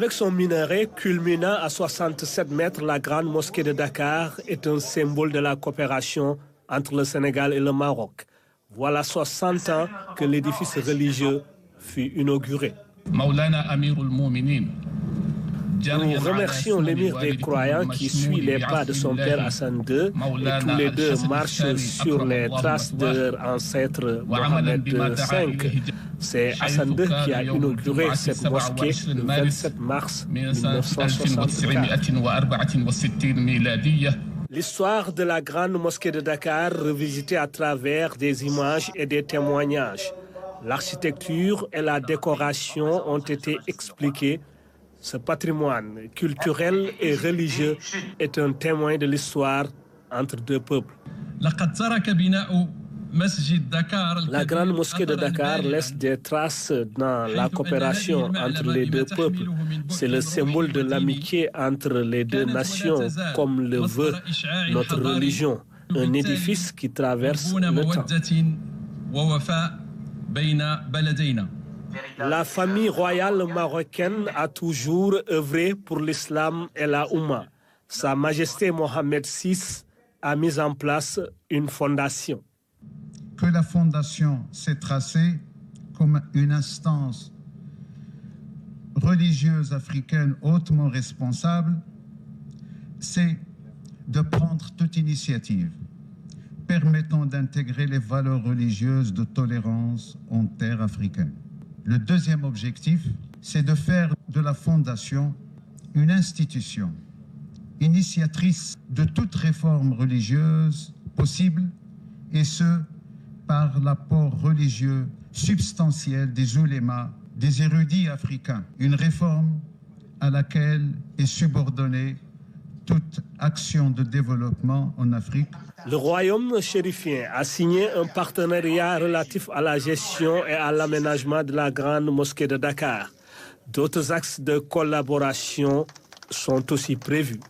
Avec son minaret culminant à 67 mètres, la grande mosquée de Dakar est un symbole de la coopération entre le Sénégal et le Maroc. Voilà 60 ans que l'édifice religieux fut inauguré. Nous remercions l'émir des croyants qui suit les pas de son père Hassan II et tous les deux marchent sur les traces de leur ancêtre Mohamed V. C'est Hassan II qui a inauguré cette mosquée le 27 mars 1964. L'histoire de la grande mosquée de Dakar revisitée à travers des images et des témoignages. L'architecture et la décoration ont été expliquées. Ce patrimoine culturel et religieux est un témoin de l'histoire entre deux peuples. La grande mosquée de Dakar laisse des traces dans la coopération entre les deux peuples. C'est le symbole de l'amitié entre les deux nations, comme le veut notre religion. Un édifice qui traverse le temps. La famille royale marocaine a toujours œuvré pour l'islam et la Oumma. Sa Majesté Mohamed VI a mis en place une fondation. Que la fondation s'est tracée comme une instance religieuse africaine hautement responsable, c'est de prendre toute initiative permettant d'intégrer les valeurs religieuses de tolérance en terre africaine. Le deuxième objectif, c'est de faire de la Fondation une institution initiatrice de toute réforme religieuse possible, et ce, par l'apport religieux substantiel des oulémas, des érudits africains. Une réforme à laquelle est subordonnée toute action de développement en Afrique. Le royaume chérifien a signé un partenariat relatif à la gestion et à l'aménagement de la grande mosquée de Dakar. D'autres axes de collaboration sont aussi prévus.